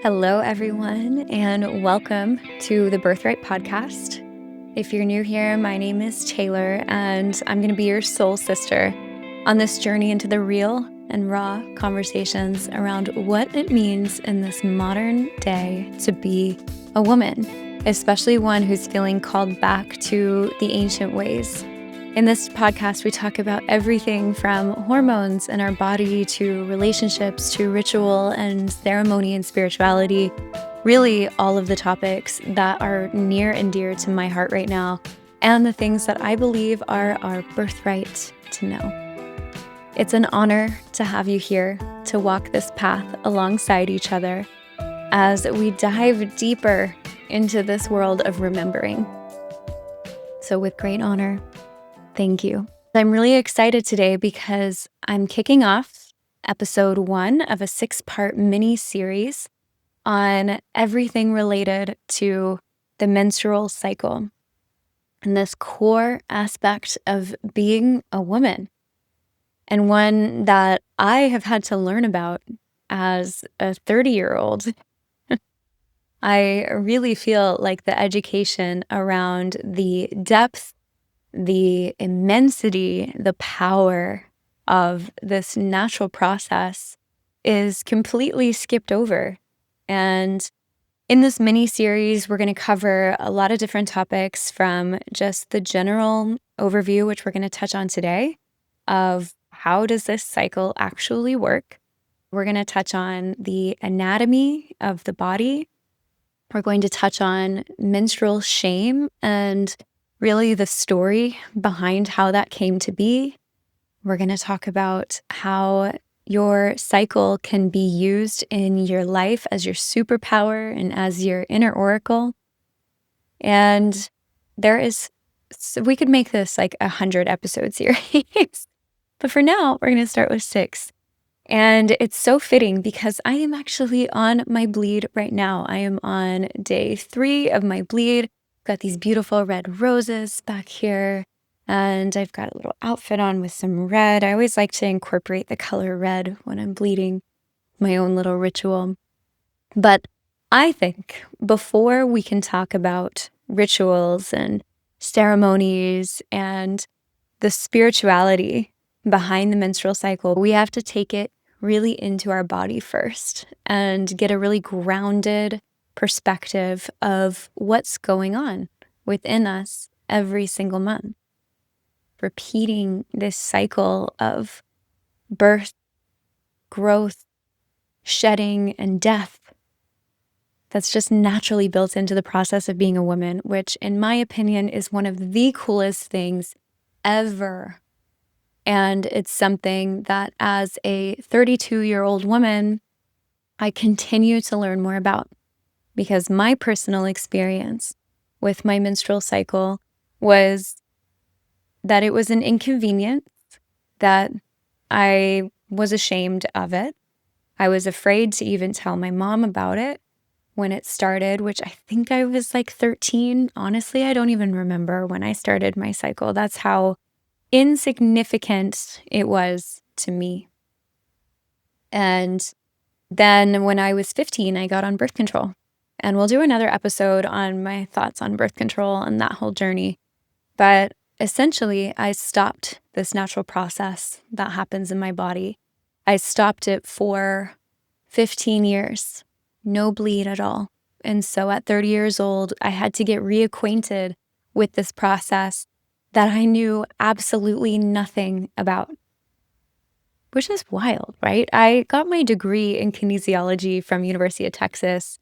Hello, everyone, and welcome to the Birthright podcast. If you're new here, my name is Taylor, and I'm going to be your soul sister on this journey into the real and raw conversations around what it means in this modern day to be a woman, especially one who's feeling called back to the ancient ways. In this podcast, we talk about everything from hormones in our body to relationships to ritual and ceremony and spirituality. Really, all of the topics that are near and dear to my heart right now, and the things that I believe are our birthright to know. It's an honor to have you here to walk this path alongside each other as we dive deeper into this world of remembering. So, with great honor, thank you. I'm really excited today because I'm kicking off episode 1 of a 6-part mini series on everything related to the menstrual cycle and this core aspect of being a woman, and one that I have had to learn about as a 30-year-old. I really feel like the education around the depth, the immensity, the power of this natural process is completely skipped over. And in this mini series, we're going to cover a lot of different topics, from just the general overview, which we're going to touch on today, of how does this cycle actually work. We're going to touch on the anatomy of the body. We're going to touch on menstrual shame and really the story behind how that came to be. We're going to talk about how your cycle can be used in your life as your superpower and as your inner oracle. And we could make this like a 100-episode series. But for now, we're going to start with 6. And it's so fitting because I am actually on my bleed right now. I am on day 3 of my bleed. Got these beautiful red roses back here, and I've got a little outfit on with some red. I always like to incorporate the color red when I'm bleeding, my own little ritual. But I think before we can talk about rituals and ceremonies and the spirituality behind the menstrual cycle, we have to take it really into our body first and get a really grounded perspective of what's going on within us every single month. Repeating this cycle of birth, growth, shedding, and death that's just naturally built into the process of being a woman, which in my opinion is one of the coolest things ever. And it's something that as a 32-year-old woman, I continue to learn more about, because my personal experience with my menstrual cycle was that it was an inconvenience, that I was ashamed of it. I was afraid to even tell my mom about it when it started, which I think I was like 13. Honestly, I don't even remember when I started my cycle. That's how insignificant it was to me. And then when I was 15, I got on birth control. And we'll do another episode on my thoughts on birth control and that whole journey. But essentially, I stopped this natural process that happens in my body. I stopped it for 15 years, no bleed at all. And so at 30 years old, I had to get reacquainted with this process that I knew absolutely nothing about, which is wild, right? I got my degree in kinesiology from University of Texas,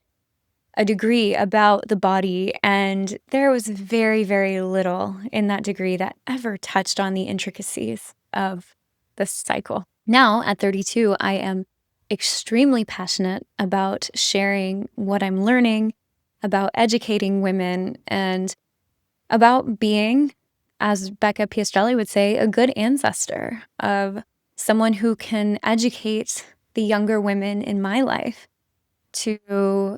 a degree about the body, and there was very, very little in that degree that ever touched on the intricacies of the cycle. Now, at 32, I am extremely passionate about sharing what I'm learning, about educating women, and about being, as Becca Piastrelli would say, a good ancestor of someone who can educate the younger women in my life to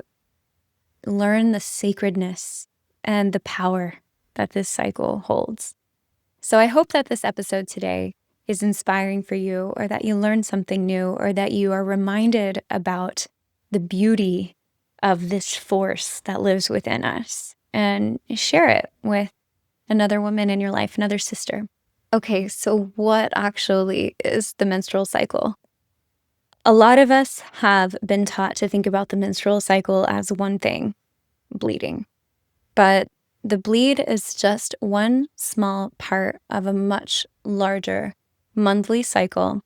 learn the sacredness and the power that this cycle holds. So I hope that this episode today is inspiring for you, or that you learn something new, or that you are reminded about the beauty of this force that lives within us and share it with another woman in your life, another sister. Okay, so what actually is the menstrual cycle? A lot of us have been taught to think about the menstrual cycle as one thing, bleeding. But the bleed is just one small part of a much larger monthly cycle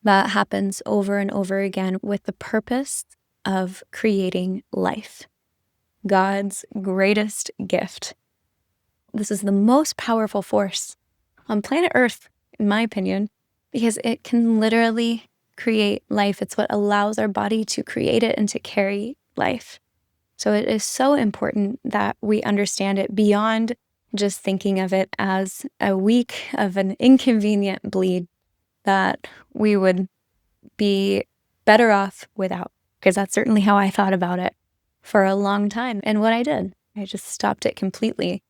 that happens over and over again with the purpose of creating life, God's greatest gift. This is the most powerful force on planet Earth, in my opinion, because it can literally create life. It's what allows our body to create it and to carry life. So it is so important that we understand it beyond just thinking of it as a week of an inconvenient bleed that we would be better off without, because that's certainly how I thought about it for a long time. And what I did, I just stopped it completely.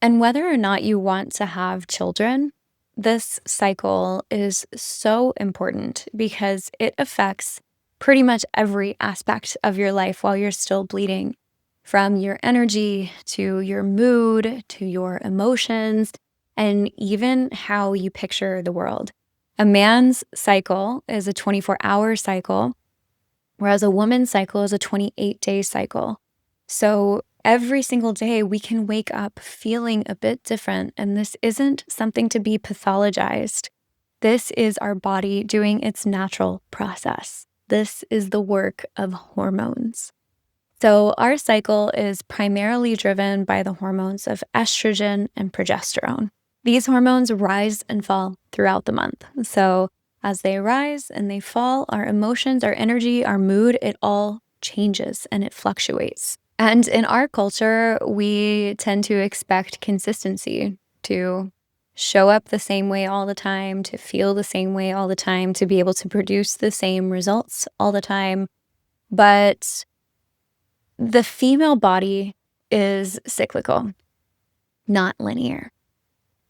And whether or not you want to have children, this cycle is so important because it affects pretty much every aspect of your life while you're still bleeding, from your energy to your mood to your emotions, and even how you picture the world. A man's cycle is a 24-hour cycle, whereas a woman's cycle is a 28-day cycle. So every single day we can wake up feeling a bit different, and this isn't something to be pathologized. This is our body doing its natural process. This is the work of hormones. So our cycle is primarily driven by the hormones of estrogen and progesterone. These hormones rise and fall throughout the month. So as they rise and they fall, our emotions, our energy, our mood, it all changes and it fluctuates. And in our culture, we tend to expect consistency, to show up the same way all the time, to feel the same way all the time, to be able to produce the same results all the time. But the female body is cyclical, not linear.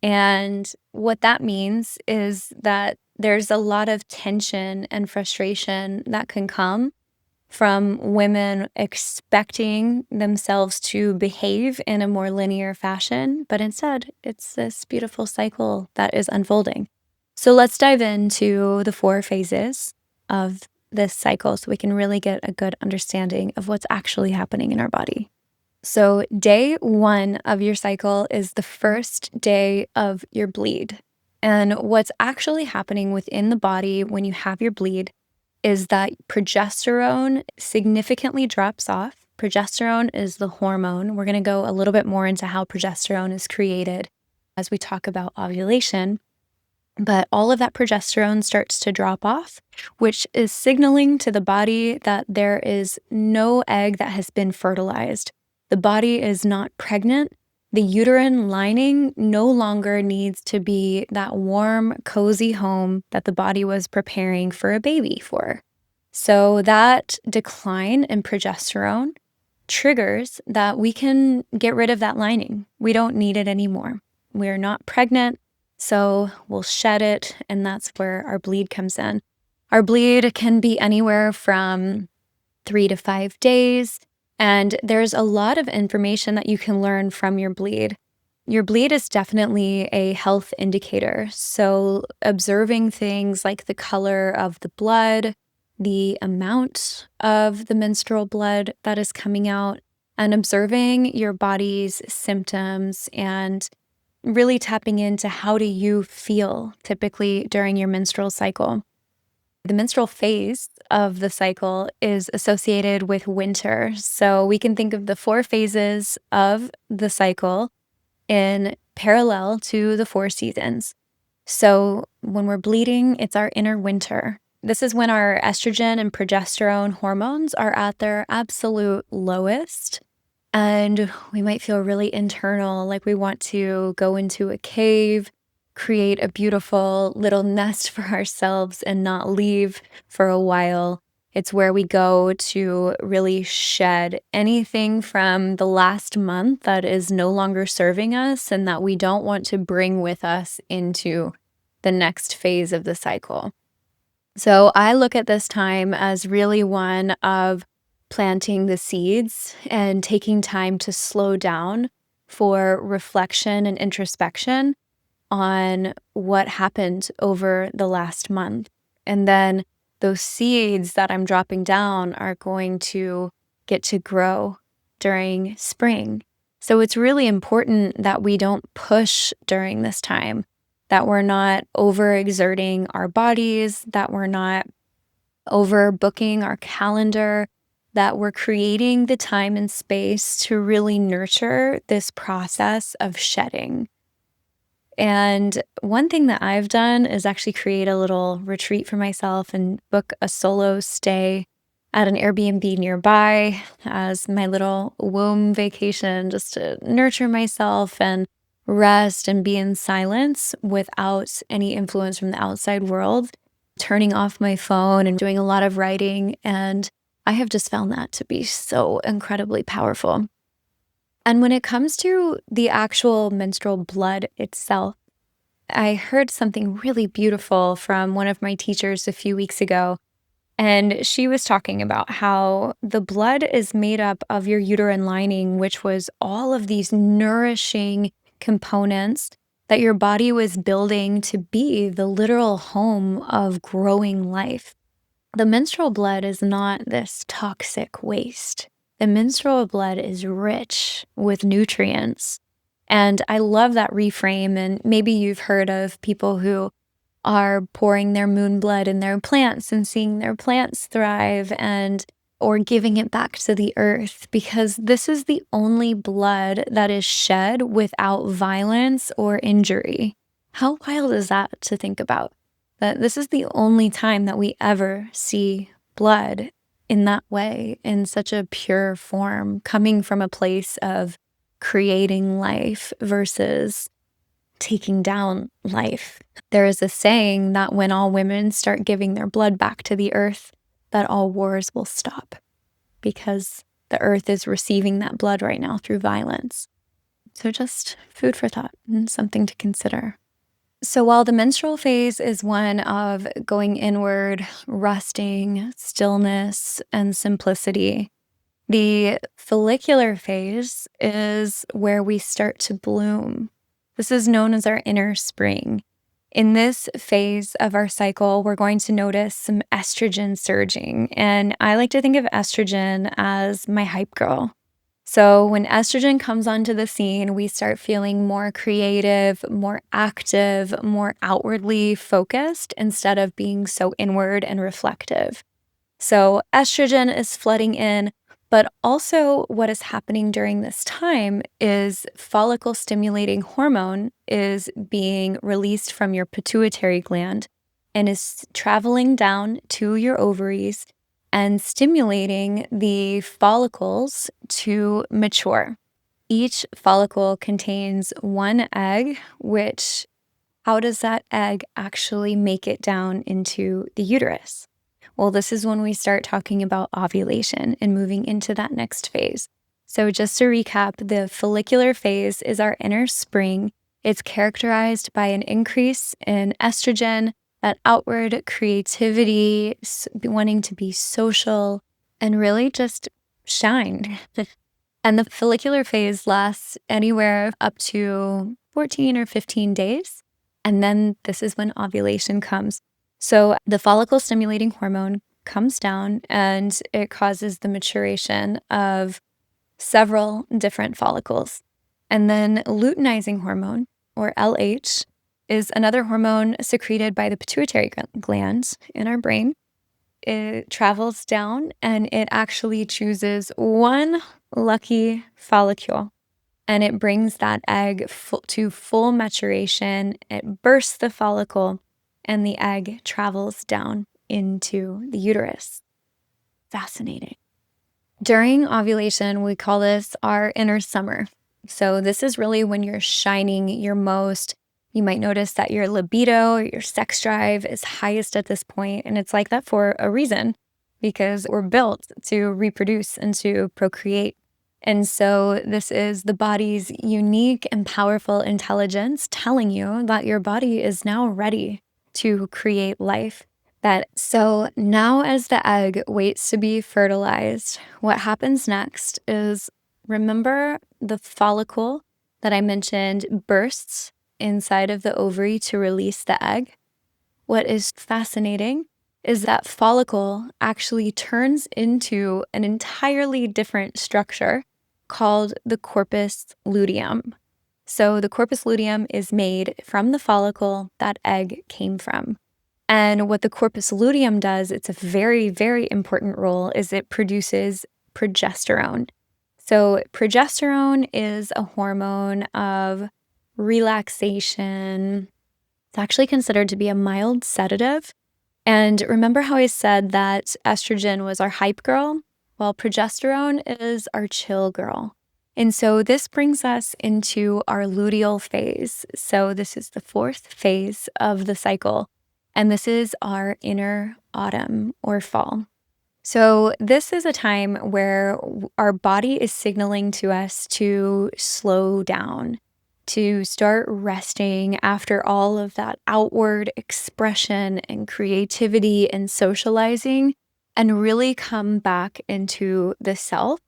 And what that means is that there's a lot of tension and frustration that can come from women expecting themselves to behave in a more linear fashion, but instead it's this beautiful cycle that is unfolding. So let's dive into the 4 phases of this cycle so we can really get a good understanding of what's actually happening in our body. So day 1 of your cycle is the first day of your bleed. And what's actually happening within the body when you have your bleed is that progesterone significantly drops off. Progesterone is the hormone. We're going to go a little bit more into how progesterone is created as we talk about ovulation. But all of that progesterone starts to drop off, which is signaling to the body that there is no egg that has been fertilized. The body is not pregnant. The uterine lining no longer needs to be that warm, cozy home that the body was preparing for a baby for. So that decline in progesterone triggers that we can get rid of that lining. We don't need it anymore. We're not pregnant, so we'll shed it, and that's where our bleed comes in. Our bleed can be anywhere from 3 to 5 days. And there's a lot of information that you can learn from your bleed. Your bleed is definitely a health indicator. So observing things like the color of the blood, the amount of the menstrual blood that is coming out, and observing your body's symptoms and really tapping into how do you feel typically during your menstrual cycle. The menstrual phase of the cycle is associated with winter. So we can think of the 4 phases of the cycle in parallel to the 4 seasons. So when we're bleeding, it's our inner winter. This is when our estrogen and progesterone hormones are at their absolute lowest. And we might feel really internal, like we want to go into a cave, create a beautiful little nest for ourselves and not leave for a while. It's where we go to really shed anything from the last month that is no longer serving us and that we don't want to bring with us into the next phase of the cycle. So I look at this time as really one of planting the seeds and taking time to slow down for reflection and introspection on what happened over the last month. And then those seeds that I'm dropping down are going to get to grow during spring. So it's really important that we don't push during this time, that we're not overexerting our bodies, that we're not overbooking our calendar, that we're creating the time and space to really nurture this process of shedding. And one thing that I've done is actually create a little retreat for myself and book a solo stay at an Airbnb nearby as my little womb vacation, just to nurture myself and rest and be in silence without any influence from the outside world, turning off my phone and doing a lot of writing. And I have just found that to be so incredibly powerful. And when it comes to the actual menstrual blood itself, I heard something really beautiful from one of my teachers a few weeks ago. And she was talking about how the blood is made up of your uterine lining, which was all of these nourishing components that your body was building to be the literal home of growing life. The menstrual blood is not this toxic waste. The menstrual blood is rich with nutrients. And I love that reframe. And maybe you've heard of people who are pouring their moon blood in their plants and seeing their plants thrive, and or giving it back to the earth, because this is the only blood that is shed without violence or injury. How wild is that to think about? That this is the only time that we ever see blood in that way, in such a pure form, coming from a place of creating life versus taking down life. There is a saying that when all women start giving their blood back to the earth, that all wars will stop, because the earth is receiving that blood right now through violence. So just food for thought and something to consider. So while the menstrual phase is one of going inward, resting, stillness, and simplicity, the follicular phase is where we start to bloom. This is known as our inner spring. In this phase of our cycle, we're going to notice some estrogen surging. And I like to think of estrogen as my hype girl. So when estrogen comes onto the scene, we start feeling more creative, more active, more outwardly focused instead of being so inward and reflective. So estrogen is flooding in, but also what is happening during this time is follicle stimulating hormone is being released from your pituitary gland and is traveling down to your ovaries and stimulating the follicles to mature. Each follicle contains one egg, which, how does that egg actually make it down into the uterus? Well, this is when we start talking about ovulation and moving into that next phase. So just to recap, the follicular phase is our inner spring. It's characterized by an increase in estrogen, that outward creativity, wanting to be social, and really just shine. And the follicular phase lasts anywhere up to 14 or 15 days. And then this is when ovulation comes. So the follicle stimulating hormone comes down and it causes the maturation of several different follicles. And then luteinizing hormone, or LH, is another hormone secreted by the pituitary gland in our brain. It travels down and it actually chooses one lucky follicle, and it brings that egg to full maturation. It bursts the follicle and the egg travels down into the uterus. Fascinating. During ovulation, we call this our inner summer. So this is really when you're shining your most. You might notice that your libido, your sex drive is highest at this point, and it's like that for a reason, because we're built to reproduce and to procreate. And so this is the body's unique and powerful intelligence telling you that your body is now ready to create life, So now, as the egg waits to be fertilized, what happens next is, remember the follicle that I mentioned bursts inside of the ovary to release the egg? What is fascinating is that follicle actually turns into an entirely different structure called the corpus luteum. So the corpus luteum is made from the follicle that egg came from. And what the corpus luteum does, it's a very, very important role, is it produces progesterone. So progesterone is a hormone of relaxation. It's actually considered to be a mild sedative. And remember how I said that estrogen was our hype girl? Well, progesterone is our chill girl. And so this brings us into our luteal phase. So this is the fourth phase of the cycle. And this is our inner autumn or fall. So this is a time where our body is signaling to us to slow down, to start resting after all of that outward expression and creativity and socializing, and really come back into the self.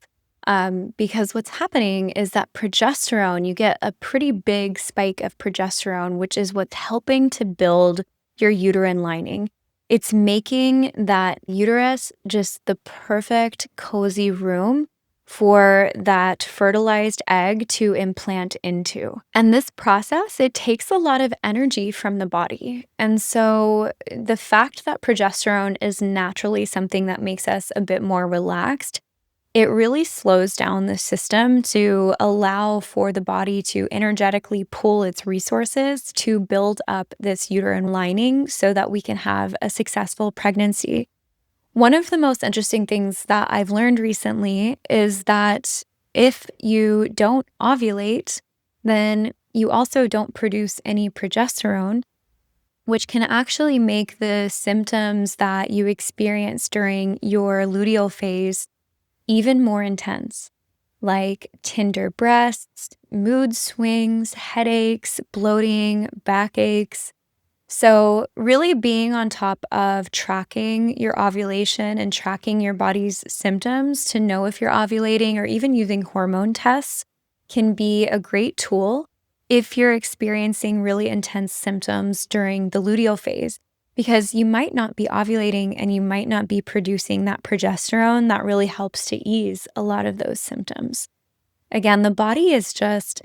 Because what's happening is that progesterone, you get a pretty big spike of progesterone, which is what's helping to build your uterine lining. It's making that uterus just the perfect cozy room for that fertilized egg to implant into. And this process, it takes a lot of energy from the body. And so the fact that progesterone is naturally something that makes us a bit more relaxed, it really slows down the system to allow for the body to energetically pull its resources to build up this uterine lining so that we can have a successful pregnancy. One of the most interesting things that I've learned recently is that if you don't ovulate, then you also don't produce any progesterone, which can actually make the symptoms that you experience during your luteal phase even more intense, like tender breasts, mood swings, headaches, bloating, backaches. So, really being on top of tracking your ovulation and tracking your body's symptoms to know if you're ovulating, or even using hormone tests, can be a great tool if you're experiencing really intense symptoms during the luteal phase, because you might not be ovulating and you might not be producing that progesterone that really helps to ease a lot of those symptoms. Again, the body is just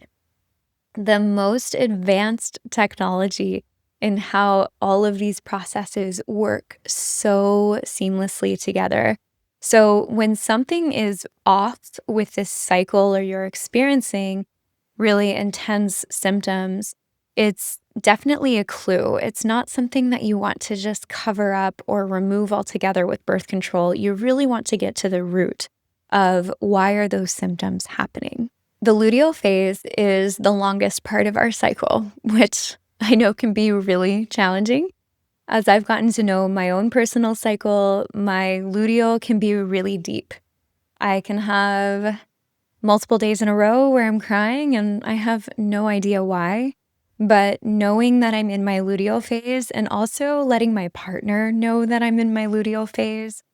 the most advanced technology in how all of these processes work so seamlessly together. So when something is off with this cycle, or you're experiencing really intense symptoms, it's definitely a clue. It's not something that you want to just cover up or remove altogether with birth control. You really want to get to the root of why are those symptoms happening. The luteal phase is the longest part of our cycle, which I know can be really challenging. As I've gotten to know my own personal cycle, my luteal can be really deep. I can have multiple days in a row where I'm crying and I have no idea why. But knowing that I'm in my luteal phase, and also letting my partner know that I'm in my luteal phase,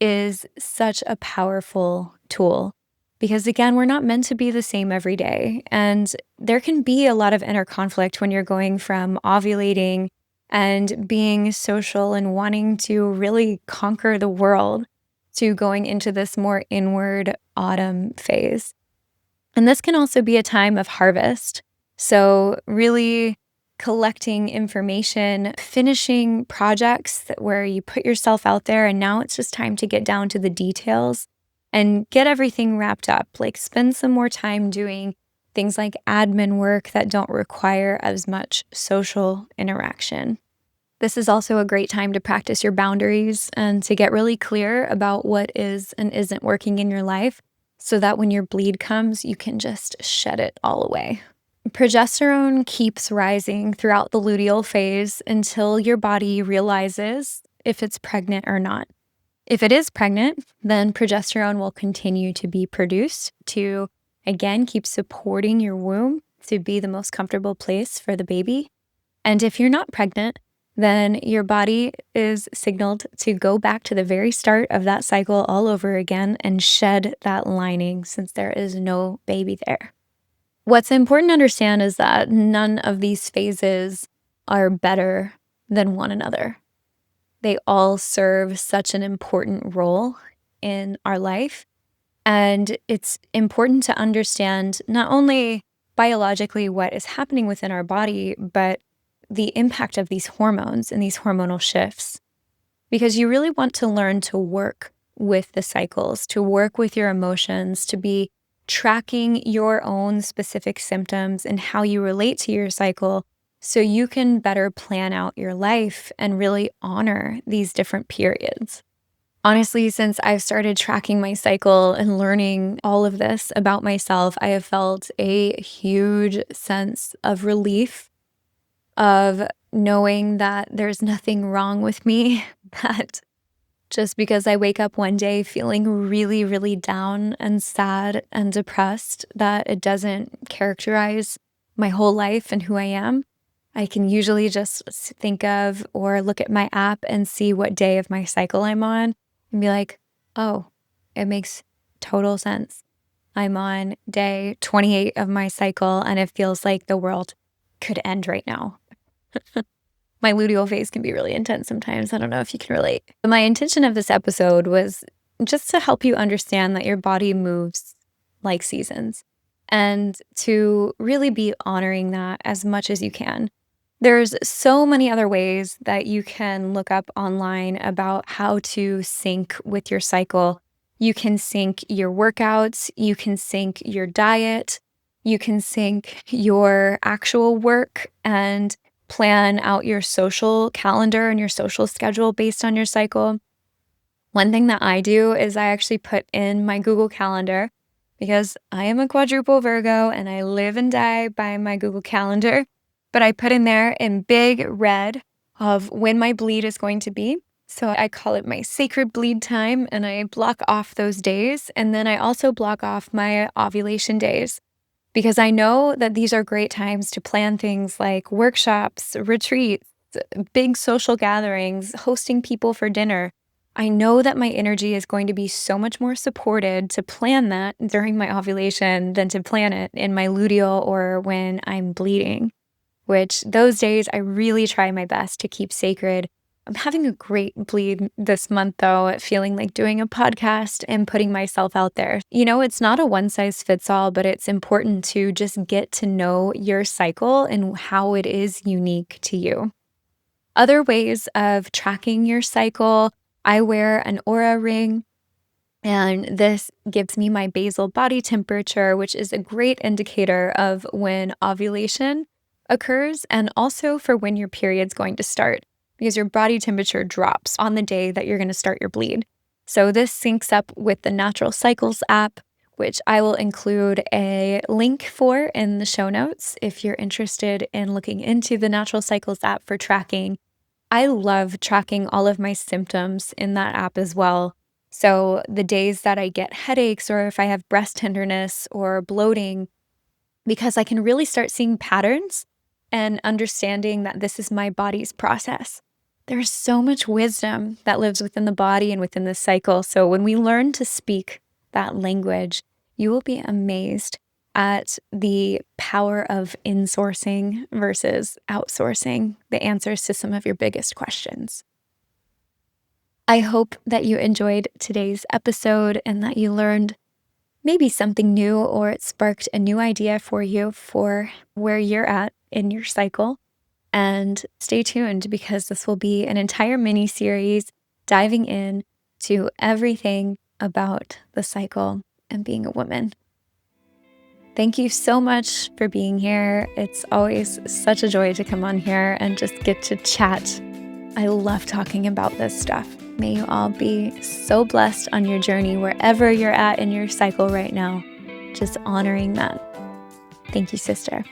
is such a powerful tool. Because again, we're not meant to be the same every day. And there can be a lot of inner conflict when you're going from ovulating and being social and wanting to really conquer the world to going into this more inward autumn phase. And this can also be a time of harvest. So really collecting information, finishing projects where you put yourself out there, and now it's just time to get down to the details and get everything wrapped up. Like, spend some more time doing things like admin work that don't require as much social interaction. This is also a great time to practice your boundaries and to get really clear about what is and isn't working in your life, so that when your bleed comes, you can just shed it all away. Progesterone keeps rising throughout the luteal phase until your body realizes if it's pregnant or not. If it is pregnant, then progesterone will continue to be produced to, again, keep supporting your womb to be the most comfortable place for the baby. And if you're not pregnant, then your body is signaled to go back to the very start of that cycle all over again and shed that lining since there is no baby there. What's important to understand is that none of these phases are better than one another. They all serve such an important role in our life. And it's important to understand not only biologically what is happening within our body, but the impact of these hormones and these hormonal shifts. Because you really want to learn to work with the cycles, to work with your emotions, to be tracking your own specific symptoms and how you relate to your cycle so you can better plan out your life and really honor these different periods. Honestly, since I've started tracking my cycle and learning all of this about myself, I have felt a huge sense of relief, of knowing that there's nothing wrong with me, that just because I wake up one day feeling really, really down and sad and depressed, that it doesn't characterize my whole life and who I am. I can usually just think of or look at my app and see what day of my cycle I'm on and be like, oh, it makes total sense. I'm on day 28 of my cycle and it feels like the world could end right now. My luteal phase can be really intense sometimes. I don't know if you can relate. But my intention of this episode was just to help you understand that your body moves like seasons and to really be honoring that as much as you can. There's so many other ways that you can look up online about how to sync with your cycle. You can sync your workouts, you can sync your diet, you can sync your actual work and plan out your social calendar and your social schedule based on your cycle. One thing that I do is I actually put in my Google Calendar because I am a quadruple Virgo and I live and die by my Google Calendar. But I put in there in big red of when my bleed is going to be. So I call it my sacred bleed time and I block off those days. And then I also block off my ovulation days because I know that these are great times to plan things like workshops, retreats, big social gatherings, hosting people for dinner. I know that my energy is going to be so much more supported to plan that during my ovulation than to plan it in my luteal or when I'm bleeding, which those days I really try my best to keep sacred. I'm having a great bleed this month, though, feeling like doing a podcast and putting myself out there. You know, it's not a one size fits all, but it's important to just get to know your cycle and how it is unique to you. Other ways of tracking your cycle, I wear an aura ring. And this gives me my basal body temperature, which is a great indicator of when ovulation occurs and also for when your period's going to start, because your body temperature drops on the day that you're going to start your bleed. So this syncs up with the Natural Cycles app, which I will include a link for in the show notes if you're interested in looking into the Natural Cycles app for tracking. I love tracking all of my symptoms in that app as well. So the days that I get headaches or if I have breast tenderness or bloating, because I can really start seeing patterns and understanding that this is my body's process. There's so much wisdom that lives within the body and within the cycle. So when we learn to speak that language, you will be amazed at the power of insourcing versus outsourcing the answers to some of your biggest questions. I hope that you enjoyed today's episode and that you learned maybe something new or it sparked a new idea for you for where you're at in your cycle. And stay tuned because this will be an entire mini series diving in to everything about the cycle and being a woman. Thank you so much for being here. It's always such a joy to come on here and just get to chat. I love talking about this stuff. May you all be so blessed on your journey wherever you're at in your cycle right now, just honoring that. Thank you, sister.